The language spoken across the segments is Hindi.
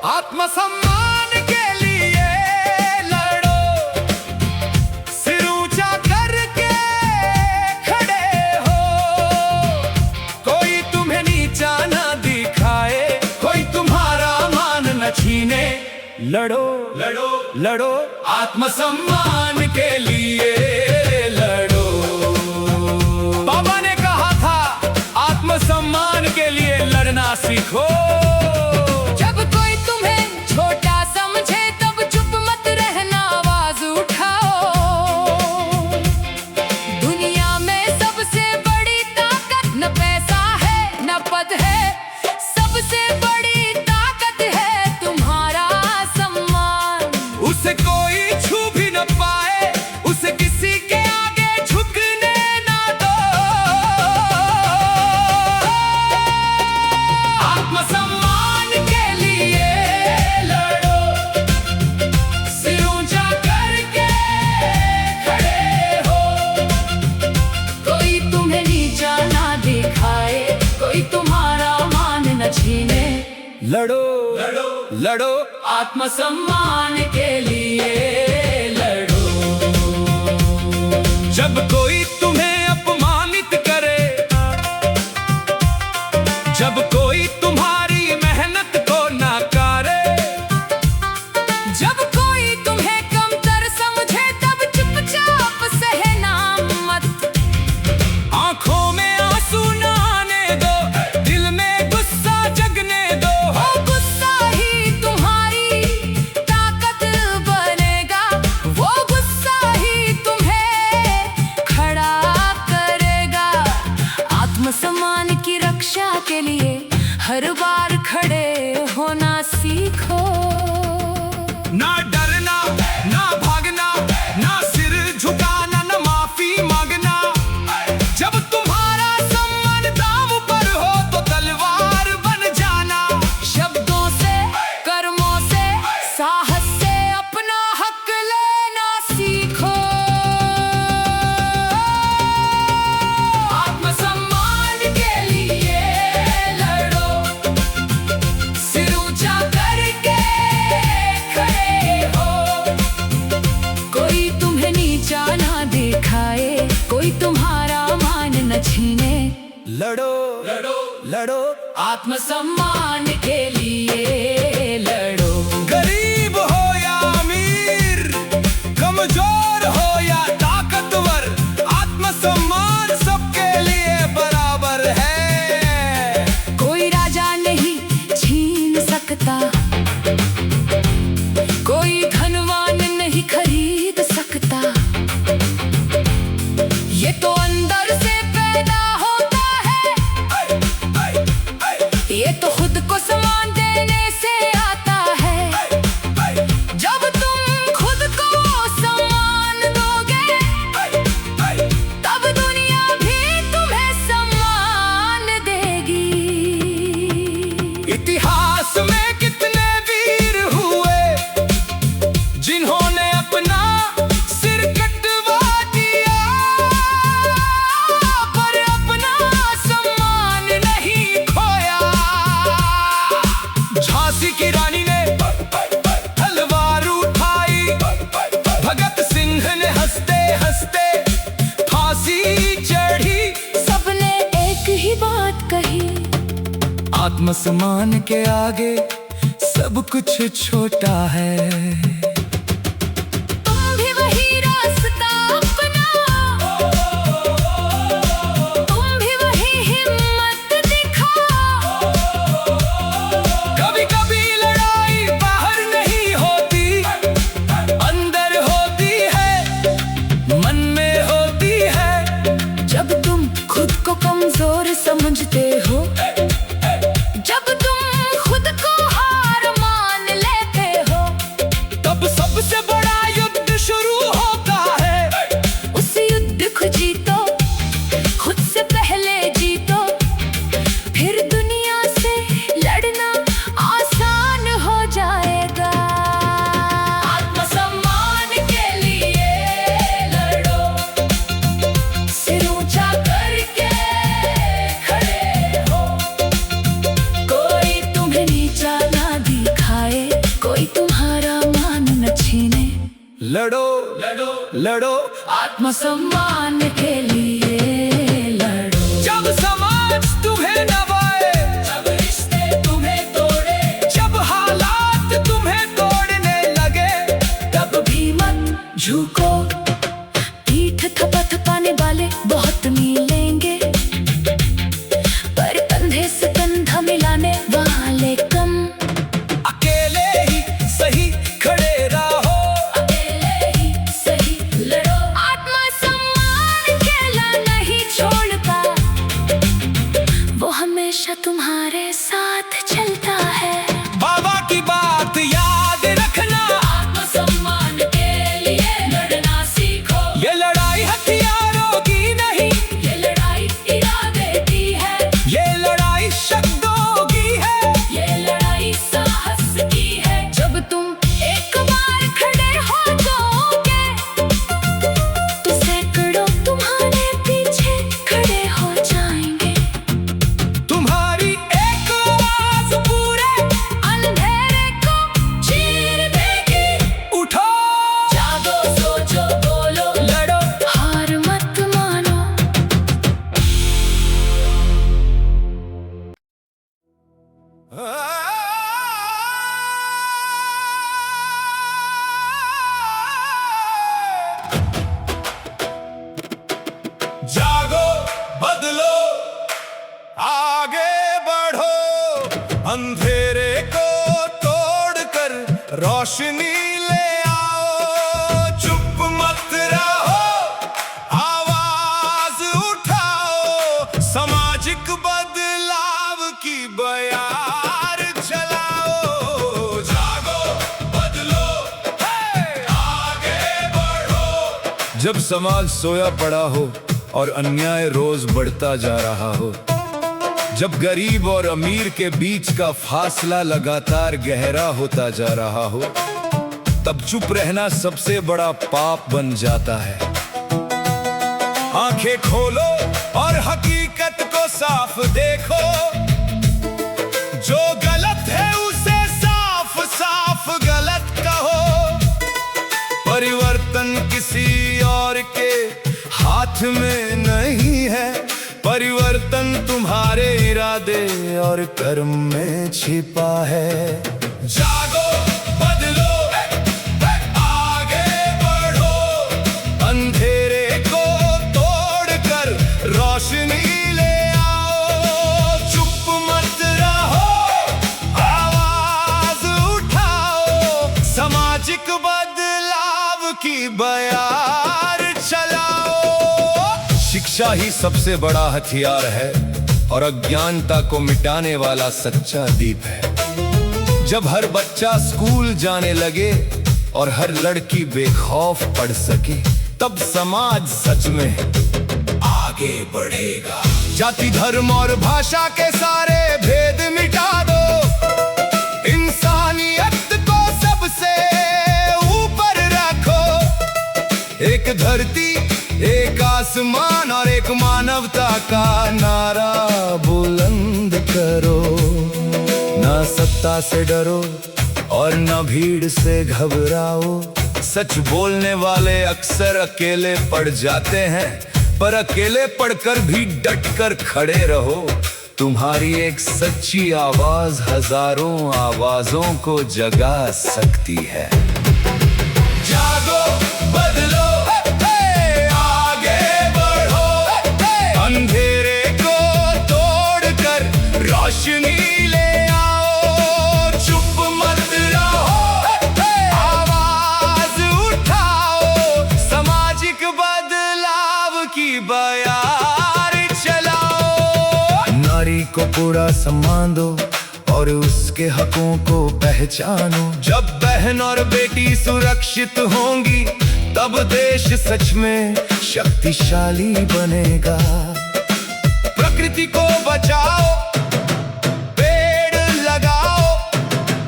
आत्मसम्मान के लिए लड़ो, सिर ऊंचा करके खड़े हो। कोई तुम्हें नीचा ना दिखाए, कोई तुम्हारा मान न छीने। लड़ो लड़ो लड़ो आत्मसम्मान के लिए लड़ो। बाबा ने कहा था आत्मसम्मान के लिए लड़ना सीखो। उसे कोई छू भी न पाए, उसे किसी के आगे झुकने ना दो। आत्मसम्मान के लिए लड़ो, सिर ऊंचा करके खड़े हो। कोई तुम्हें नीचा ना दिखाए, कोई तुम्हारा मान न छीने। लड़ो लड़ो लड़ो आत्मसम्मान के लिए लड़ो। जब कोई तुम्हें अपमानित करे, जब कोई तुम्हारी मेहनत को नकारे, जब कोई तुम्हें कमतर समझे, तब चुपचाप सहना मत। आंखों में आंसू न आने दो, दिल में गुस्सा जगने दो। गुस्सा ही तुम्हारी ताकत बनेगा, वो गुस्सा ही तुम्हें खड़ा करेगा। आत्मसम्मान की रक्षा के लिए हर बार खड़े होना सीखो। ना डरना, ना भागना, ना सिर झुकाना, ना माफी मांगना। जब तुम्हारा सम्मान दांव पर हो, तो तलवार बन जाना। शब्दों से, कर्मों से, साहस से अपना हक लेना सीखो। आत्मसम्मान के लिए लड़ो, सिर ऊंचा करके खड़े हो। कोई तुम्हें नीचा ना दिखाए, कोई तुम्हारा मान न छीने। लड़ो लड़ो लड़ो आत्मसम्मान के लिए लड़ो। गरीब हो या अमीर, कमजोर हो या ताकतवर, आत्मसम्मान सबके लिए बराबर है। कोई राजा नहीं छीन सकता, कोई धनवान नहीं खरीद सकता। ये तो अंदर से पैदा होता है, ये तो खुद को सम्मान देने से आता है। जब तुम खुद को सम्मान दोगे, तब दुनिया भी तुम्हें सम्मान देगी। इतिहास में कितने वीर हुए, जिन्होंने अपना सिर कटवा दिया, पर अपना सम्मान नहीं खोया। झांसी की रानी ने तलवार उठाई, भगत सिंह ने हंसते हंसते फांसी चढ़ी। सबने एक ही बात कही, आत्मसम्मान के आगे सब कुछ छोटा है। तुम भी वही रास्ता अपनाओ, तुम भी वही हिम्मत दिखाओ। कभी कभी लड़ाई बाहर नहीं होती, अंदर होती है, मन में होती है। जब तुम खुद को कमजोर समझते हो, जब तुम खुद को हार मान लेते हो, तब लड़ो लड़ो लड़ो आत्मसम्मान के लिए लड़ो। जब समाज तुम्हें दबाए, जब रिश्ते तुम्हें तोड़े, जब हालात तुम्हें तोड़ने लगे, तब भी मत झुको। पीठ थपथपाने वाले बहुत मिलेंगे, पर कंधे से कंधा मिलाने वाले कम। अकेले ही सही खड़े रहो, अकेले ही सही लड़ो। आत्मसम्मान अकेला नहीं छोड़ता, वो हमेशा तुम्हारे साथ चलता है। बाबा की बात याद रखना, आत्मसम्मान के लिए लड़ना सीखो। ये लड़ाई हथियारों की नहीं, ये लड़ाई इरादे की है, ये लड़ाई शब्दों की है, ये लड़ाई साहस की है। जब तुम एक बार खड़े हो जाओगे, तो सैकड़ों तुम्हारे पीछे खड़े हो जाएंगे। तुम्हारी एक आवाज पूरे अंधेरे को चीर देगी। उठो, जागो, सोचो, बोलो, लड़ो। हार मत मानो। जागो, बदलो, आगे बढ़ो, अंधेरे को तोड़कर रोशनी ले आओ। चुप मत रहो, आवाज उठाओ, सामाजिक बदलाव की बयार चलाओ। जागो, बदलो, आगे बढ़ो। जब समाज सोया पड़ा हो और अन्याय रोज बढ़ता जा रहा हो, जब गरीब और अमीर के बीच का फासला लगातार गहरा होता जा रहा हो, तब चुप रहना सबसे बड़ा पाप बन जाता है। आंखें खोलो और हकीकत को साफ देखो, जो गलत है उसे साफ साफ गलत कहो। परिवर्तन किसी और के हाथ में नहीं है, परिवर्तन तुम्हारे इरादे और कर्म में छिपा है। जागो, बदलो, आगे बढ़ो, अंधेरे को तोड़कर रोशनी ले आओ। चुप मत रहो, आवाज उठाओ, सामाजिक बदलाव की बयार चलाओ। शिक्षा ही सबसे बड़ा हथियार है और अज्ञानता को मिटाने वाला सच्चा दीप है। जब हर बच्चा स्कूल जाने लगे और हर लड़की बेखौफ पढ़ सके, तब समाज सच में आगे बढ़ेगा। जाति, धर्म और भाषा के सारे भेद मिटा दो, इंसानियत को सबसे ऊपर रखो। एक धरती, एक आसमान और एक मानवता का नारा बुलंद करो। ना सत्ता से डरो और ना भीड़ से घबराओ। सच बोलने वाले अक्सर अकेले पड़ जाते हैं, पर अकेले पढ़कर भी डटकर खड़े रहो। तुम्हारी एक सच्ची आवाज हजारों आवाजों को जगा सकती है। जागो, बदलो, अंधेरे को तोड़कर रोशनी ले आओ। चुप मत रहो, आवाज उठाओ, सामाजिक बदलाव की बयार चलाओ। नारी को पूरा सम्मान दो और उसके हकों को पहचानो। जब बहन और बेटी सुरक्षित होंगी, तब देश सच में शक्तिशाली बनेगा। प्रकृति को बचाओ, पेड़ लगाओ,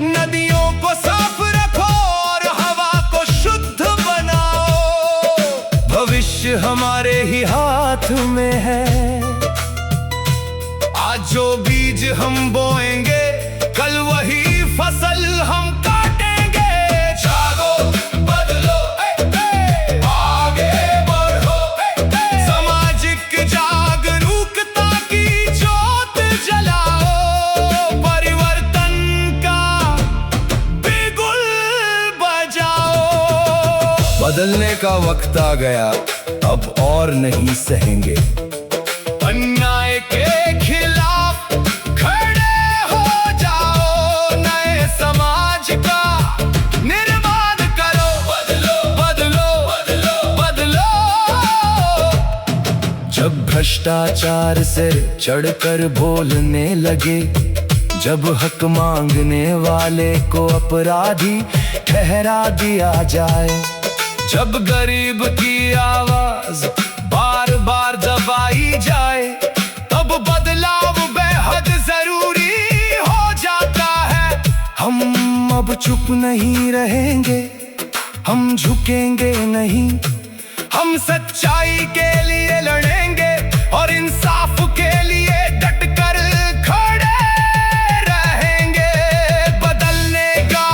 नदियों को साफ रखो और हवा को शुद्ध बनाओ। भविष्य हमारे ही हाथ में है, आज जो बीज हम बोएंगे, कल वही फसल हम काटेंगे। जागो, बदलो, बदलने का वक्त आ गया, अब और नहीं सहेंगे। अन्याय के खिलाफ खड़े हो जाओ, नए समाज का निर्माण करो। बदलो बदलो बदलो बदलो। जब भ्रष्टाचार से चढ़कर बोलने लगे, जब हक मांगने वाले को अपराधी ठहरा दिया जाए, जब गरीब की आवाज बार बार दबाई जाए, तब बदलाव बेहद जरूरी हो जाता है। हम अब चुप नहीं रहेंगे, हम झुकेंगे नहीं, हम सच्चाई के लिए लड़ेंगे और इंसाफ के लिए डटकर खड़े रहेंगे। बदलने का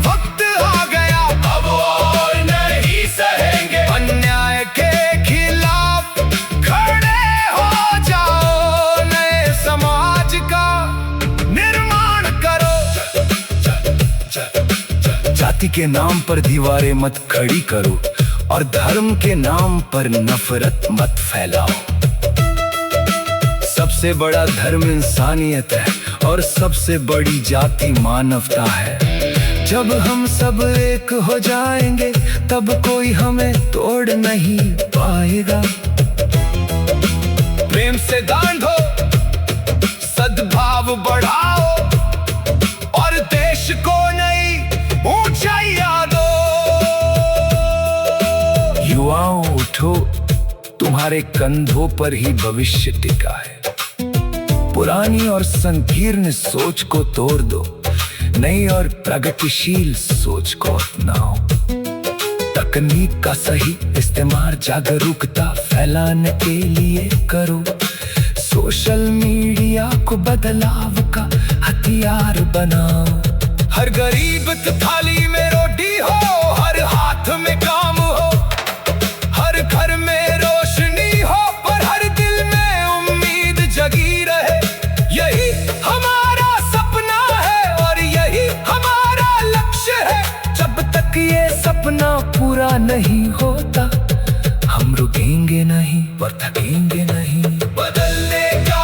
वक्त आ गया, अब और नहीं सहेंगे। अन्याय के खिलाफ खड़े हो जाओ, नए समाज का निर्माण करो। जाति के नाम पर दीवारें मत खड़ी करो और धर्म के नाम पर नफरत मत फैलाओ। सबसे बड़ा धर्म इंसानियत है और सबसे बड़ी जाति मानवता है। जब हम सब एक हो जाएंगे, तब कोई हमें तोड़ नहीं पाएगा। प्रेम से गांधो, सद्भाव बढ़ाओ और देश को नई ऊंचाइयां दो। युवाओं उठो, तुम्हारे कंधों पर ही भविष्य टिका है। पुरानी और संकीर्ण सोच को तोड़ दो, नई और प्रगतिशील सोच को अपनाओ। तकनीक का सही इस्तेमाल जागरूकता फैलाने के लिए करो। सोशल मीडिया को बदलाव का हथियार बनाओ। हर गरीब की थाली में रोटी हो, हर हाथ में काम हो, हर घर में रोशनी हो, पर हर दिल में उम्मीद जगी रहे। यही हमारा सपना है और यही हमारा लक्ष्य है। जब तक ये सपना पूरा नहीं होता, हम रुकेंगे नहीं और थकेंगे नहीं। बदलने का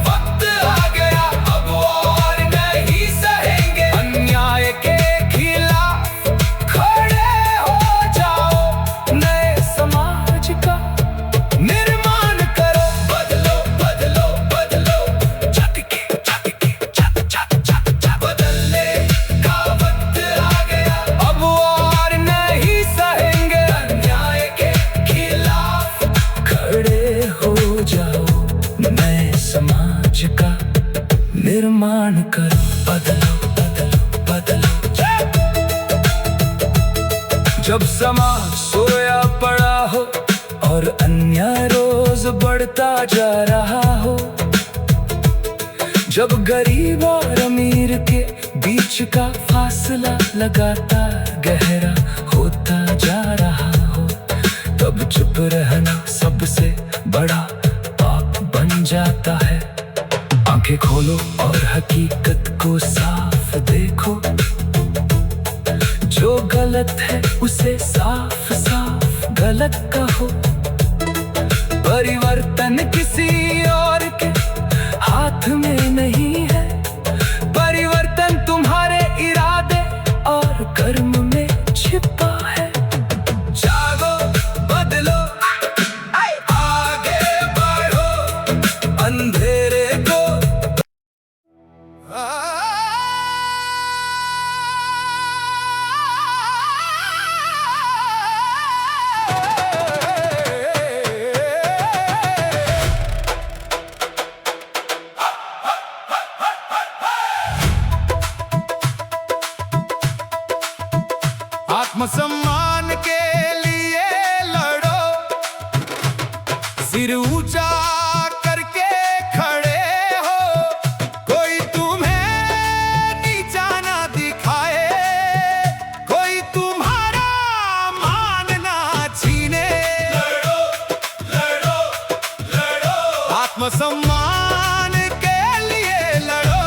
वक्त आ गया, अब और नहीं सहेंगे। अन्याय के खिलाफ खड़े हो जाओ, नए समाज का निर्माण करो। बदलो बदलो बदलो, जाति के बदलने का वक्त आ गया, अब और नहीं सहेंगे। अन्याय के खिलाफ खड़े हो जाओ, नए समाज का निर्माण करो। बदलो बदलो बदलो। जब समाज सोया पड़ा हो और अन्याय रोज बढ़ता जा रहा हो, जब गरीब और अमीर के बीच का फासला लगातार गहरा होता जा रहा हो, तब चुप रहना सबसे बड़ा पाप बन जाता है। आंखें खोलो और हकीकत को साफ देखो। जो गलत है उसे साफ साफ गलत कहो। परिवर्तन किसी और के हाथ में नहीं है, परिवर्तन तुम्हारे इरादे और कर्म में छिपा है। जागो, बदलो, आगे बढ़ो, अंधेरे को आत्मसम्मान के लिए लड़ो, सिर ऊंचा करके खड़े हो। कोई तुम्हें नीचा ना दिखाए, कोई तुम्हारा मान ना छीने। लड़ो लड़ो लड़ो, आत्मसम्मान के लिए लड़ो।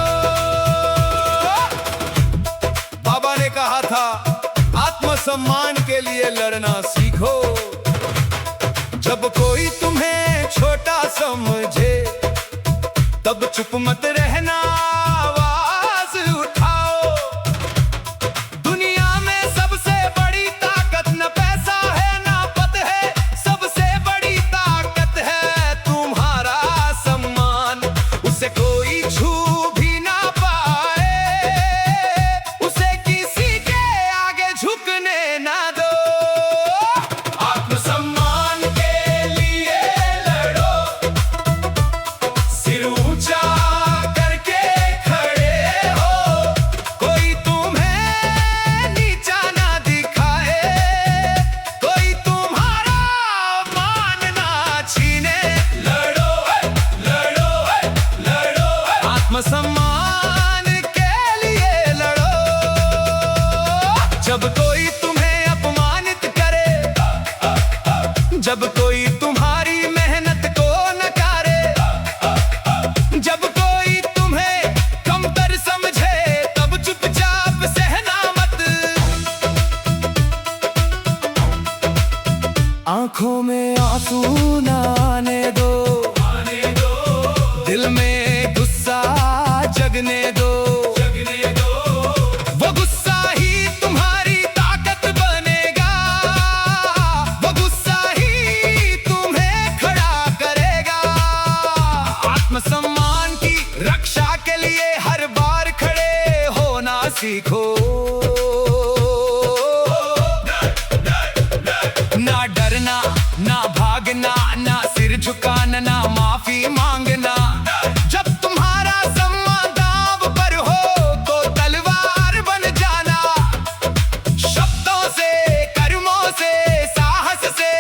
बाबा ने कहा था, आत्मसम्मान के लिए लड़ना सीखो। जब कोई तुम्हें छोटा समझे तब चुप मत रहना, आवाज उठाओ। दुनिया में सबसे बड़ी ताकत न पैसा है न पद है, सबसे बड़ी ताकत है तुम्हारा सम्मान। उसे कोई छू भी ना पाए, उसे किसी के आगे झुकने ना दो। आत्मसम्मान के लिए लड़ो, सिर ऊंचा करके खड़े हो। कोई तुम्हें नीचा ना दिखाए, कोई तुम्हारा मान ना छीने। लड़ो लड़ो लड़ो, आत्मसम्मान के लिए लड़ो। जब कोई तुम्हें अपमानित करे, जब कोई तुम्हारी मेहनत को नकारे, जब कोई तुम्हें कमतर समझे तब चुपचाप सहना मत। आंखों में आंसू न आने दो, दिल में गुस्सा जगने दो। वो गुस्सा ही तुम्हारी ताकत बनेगा, वो गुस्सा ही तुम्हें खड़ा करेगा। आत्मसम्मान की रक्षा के लिए हर बार खड़े होना सीखो। ना डरना, ना भागना, ना सिर झुकाना, ना माफी मांगना। जब तुम्हारा सम्मान दांव पर हो तो तलवार बन जाना। शब्दों से, कर्मों से, साहस से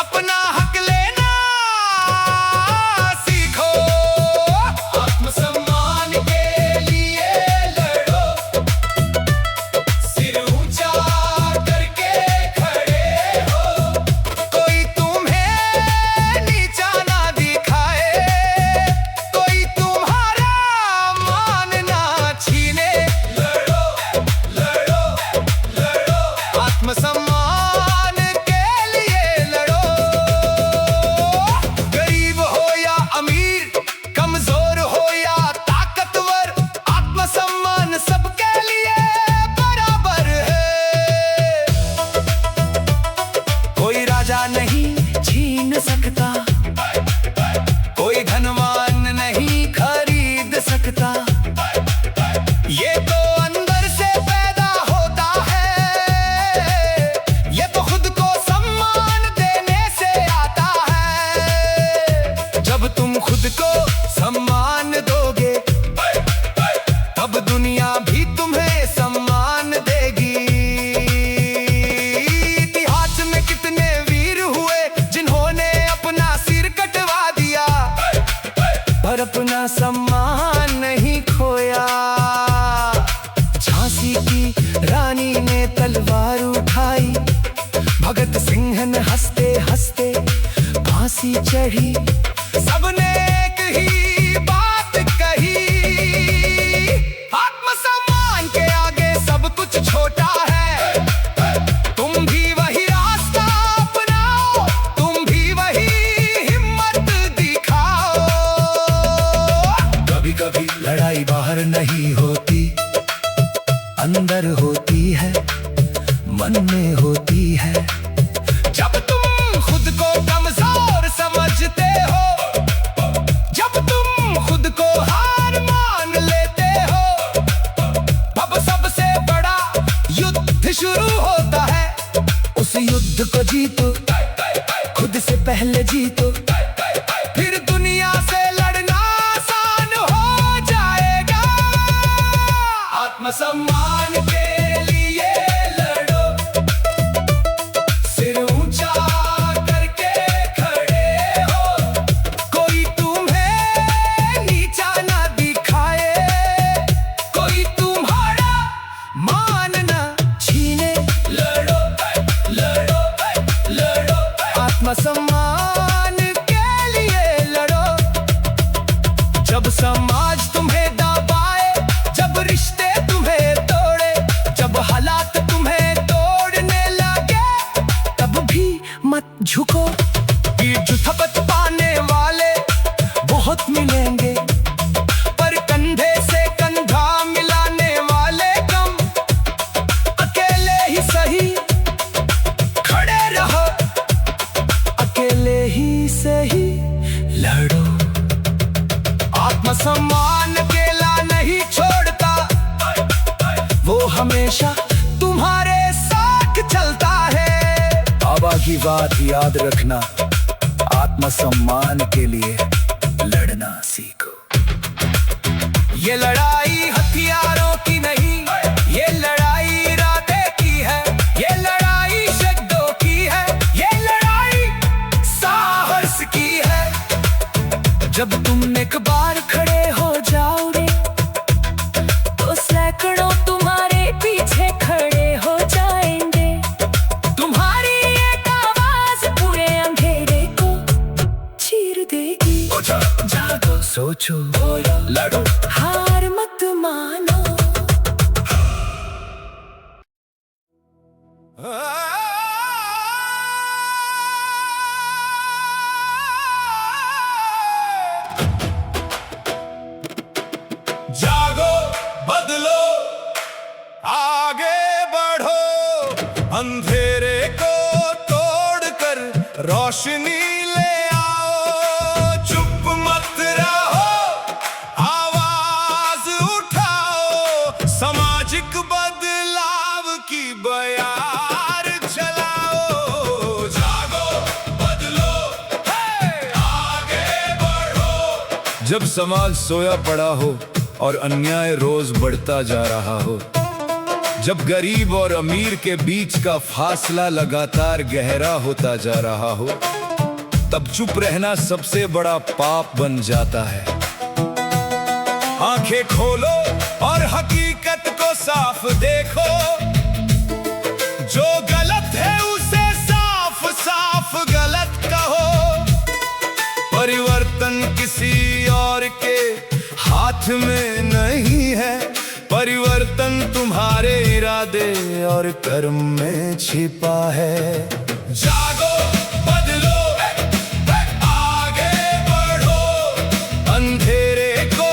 अपना हक लेना सीखो। आत्मसम्मान के लिए लड़ो, सिर ऊंचा करके खड़े हो। कोई तुम्हें नीचा ना दिखाए, कोई तुम्हारा मान ना छीने। लड़ो लड़ो लड़ो, आत्मसम्मान के लिए लड़ो। गरीब हो या अमीर, कमजोर हो या ताकतवर, आत्मसम्मान सबके लिए बराबर है। कोई राजा नहीं छीन सकता, कोई धनवान नहीं खरीद सकता। ये तो अंदर से पैदा होता है, ये तो खुद को सम्मान देने से आता है। जब तुम खुद को सम्मान दोगे तब दुनिया भी तुम्हें सम्मान देगी। इतिहास में कितने वीर हुए जिन्होंने अपना सिर कटवा दिया, पर अपना सम्मान नहीं खोया। झांसी की रानी ने तलवार उठाई, भगत सिंह ने हंसते हंसते फांसी चढ़ी। सबने एक ही बात कही, आत्मसम्मान के आगे सब कुछ छोटा है। तुम भी वही रास्ता अपनाओ, तुम भी वही हिम्मत दिखाओ। कभी कभी लड़ाई बाहर नहीं होती, अंदर होती है, मन में होती है। जब तुम खुद को कमजोर समझते हो, जब तुम खुद को हार मान लेते हो, तब सबसे बड़ा युद्ध शुरू होता है। उस युद्ध को जीतो, खुद से पहले जीतो, फिर दुनिया से लड़ना आसान हो जाएगा। आत्मसम्मान के लिए लड़ो, सिर ऊंचा करके खड़े हो। कोई तुम्हें नीचा ना दिखाए, कोई तुम्हारा मान ना छीने। लड़ो लड़ो लड़ो, आत्मसम्मान के लिए लड़ो। जब समाज तुम्हें दबाए, जब रिश्ते तुम्हें तोड़े, जब हालात तुम्हें तोड़ने की बात याद रखना, आत्मसम्मान के लिए लड़ना सीखो। ये लड़ाई हथियारों की नहीं, ये लड़ाई इरादे की है, ये लड़ाई शब्दों की है, ये लड़ाई साहस की है। जब तुम एक बार खड़े हो जाओगे तो सैकड़ों तुम्हारे पीछे खड़े हो जाएंगे। तुम्हारी एक आवाज पूरे अंधेरे को चीर देगी। जागो, सोचो, बोलो, लड़ो, हार मत मानो। जागो, बदलो, आगे बढ़ो, अंधेरे को तोड़कर रोशनी ले आओ। चुप मत रहो, आवाज उठाओ, सामाजिक बदलाव की बयार चलाओ। जागो, बदलो, आगे बढ़ो। जब समाज सोया पड़ा हो और अन्याय रोज बढ़ता जा रहा हो, जब गरीब और अमीर के बीच का फासला लगातार गहरा होता जा रहा हो, तब चुप रहना सबसे बड़ा पाप बन जाता है। आंखें खोलो और हकीकत को साफ देखो। जो गलत है उसे साफ साफ गलत कहो। परिवर्तन किसी और के हाथ में नहीं है, परिवर्तन तुम्हारे इरादे और कर्म में छिपा है। जागो, बदलो, आगे बढ़ो, अंधेरे को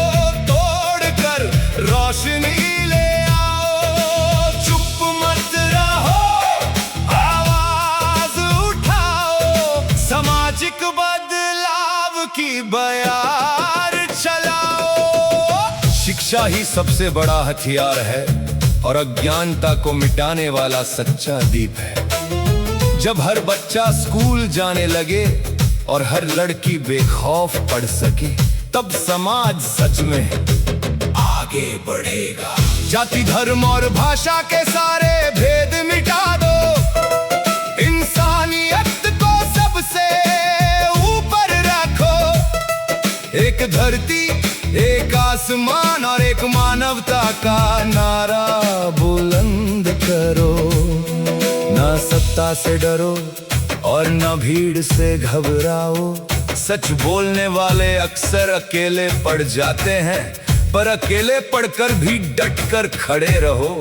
तोड़कर रोशनी ले आओ। चुप मत रहो, आवाज उठाओ, सामाजिक बदलाव की बयार चलाओ। शिक्षा ही सबसे बड़ा हथियार है और अज्ञानता को मिटाने वाला सच्चा दीप है। जब हर बच्चा स्कूल जाने लगे और हर लड़की बेखौफ पढ़ सके, तब समाज सच में आगे बढ़ेगा। जाति, धर्म और भाषा के सारे भेद मिटा दो। इंसानियत को सबसे ऊपर रखो। एक धरती, एक आसमान और एक मानवता का नारा बुलंद करो। ना सत्ता से डरो और ना भीड़ से घबराओ। सच बोलने वाले अक्सर अकेले पड़ जाते हैं, पर अकेले पढ़कर भी डटकर खड़े रहो।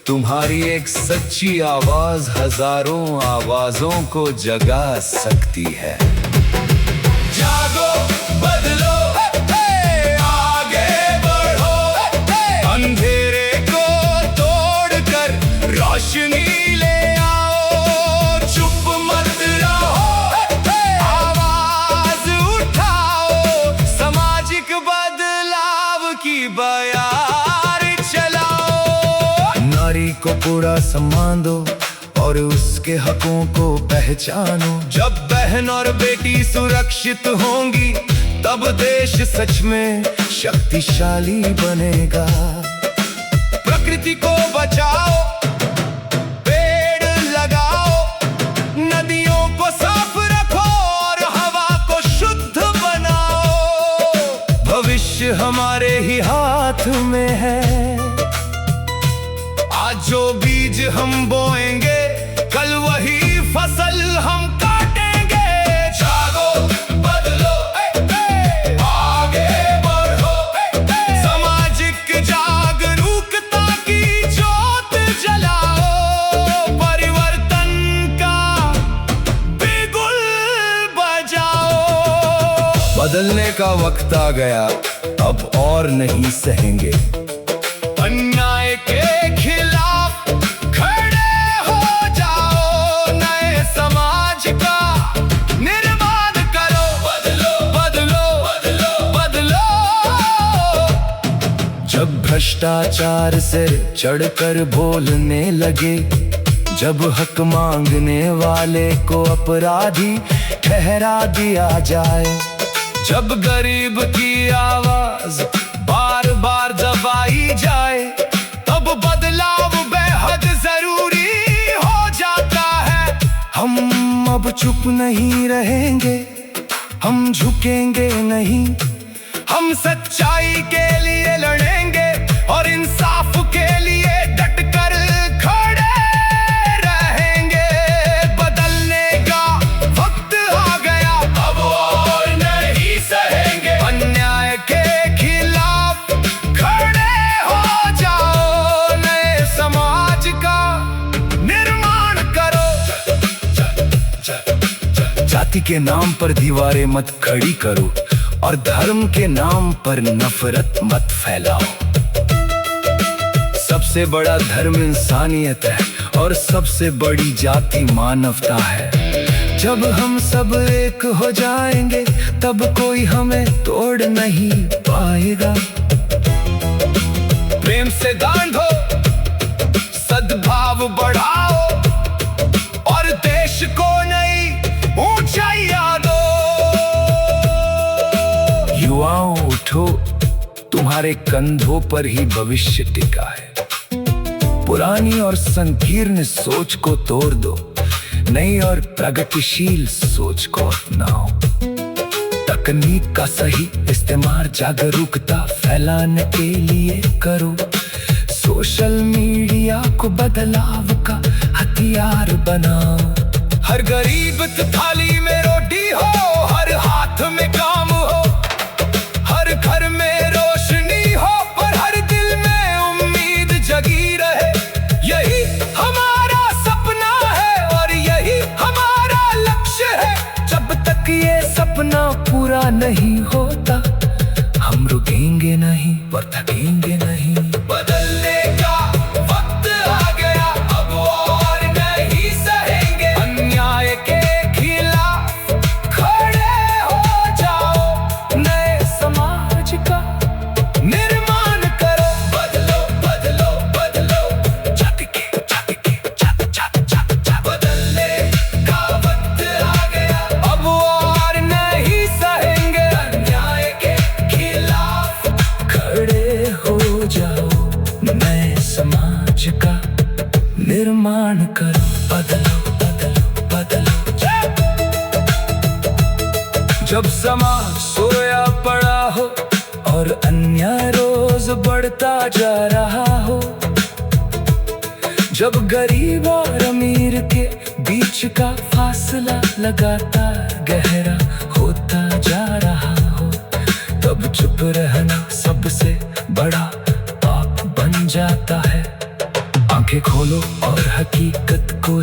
तुम्हारी एक सच्ची आवाज हजारों आवाजों को जगा सकती है। जागो, बदलो, अंधेरे को तोड़कर रोशनी ले आओ। चुप मत रहो, आवाज उठाओ, सामाजिक बदलाव की बयार चलाओ। नारी को पूरा सम्मान दो और उसके हकों को पहचानो। जब बहन और बेटी सुरक्षित होंगी, तब देश सच में शक्तिशाली बनेगा। प्रकृति को बचाओ, पेड़ लगाओ, नदियों को साफ रखो और हवा को शुद्ध बनाओ। भविष्य हमारे ही हाथ में है। आज जो बीज हम बोएंगे, कल वही फसल हम काटेंगे। जागो, बदलो, आगे बढ़ो, सामाजिक जागरूकता की ज्योत जलाओ। परिवर्तन का बिगुल बजाओ। बदलने का वक्त आ गया, अब और नहीं सहेंगे। अन्याय के खिलाफ खड़े हो जाओ, नए समाज का निर्माण करो। बदलो, बदलो, बदलो, बदलो। जब भ्रष्टाचार से चढ़कर बोलने लगे, जब हक मांगने वाले को अपराधी ठहरा दिया जाए, जब गरीब की आवाज बार बार दबाई जाए, तब बदलाव बेहद जरूरी हो जाता है। हम अब चुप नहीं रहेंगे, हम झुकेंगे नहीं, हम सच्चाई के लिए लड़ेंगे और इंसाफ के लिए डटकर खड़े रहेंगे। बदलने का वक्त आ गया, अब और नहीं सहेंगे। अन्याय के खिलाफ खड़े हो जाओ, नए समाज का निर्माण करो। जाति के नाम पर दीवारें मत खड़ी करो और धर्म के नाम पर नफरत मत फैलाओ। सबसे बड़ा धर्म इंसानियत है और सबसे बड़ी जाति मानवता है। जब हम सब एक हो जाएंगे, तब कोई हमें तोड़ नहीं पाएगा। प्रेम से दान दो, सद्भाव बढ़ाओ और देश को नई ऊंचाइयां दो। युवाओं उठो, तुम्हारे कंधों पर ही भविष्य टिका है। पुरानी और संकीर्ण सोच को तोड़ दो, नई और प्रगतिशील सोच को अपनाओ। तकनीक का सही इस्तेमाल जागरूकता फैलाने के लिए करो। सोशल मीडिया को बदलाव का हथियार बनाओ। हर गरीब की थाली में रोटी हो, हर हाथ में काम हो, हर घर में रोशनी हो, पर हर दिल में उम्मीद जगी रहे। यही हमारा सपना है और यही हमारा लक्ष्य है। जब तक ये सपना पूरा नहीं होता, हम रुकेंगे नहीं और थकेंगे नहीं। बदलने का वक्त आ गया, अब और नहीं सहेंगे। अन्याय के खिलाफ खड़े हो जाओ, नए समाज का निर्माण करो। बदलो बदलो बदलो, जाति के बदलने का वक्त आ गया, अब और नहीं सहेंगे। अन्याय के खिलाफ खड़े हो जाओ, नए समाज का निर्माण करो। बदलो बदलो बदलो। जब समाज सोया पड़ा हो और अन्याय रोज बढ़ता जा रहा हो, जब गरीब और अमीर के बीच का फासला लगातार गहरा होता जा रहा हो, तब चुप रहना सबसे बड़ा पाप बन जाता है। आंखें खोलो और हकीकत को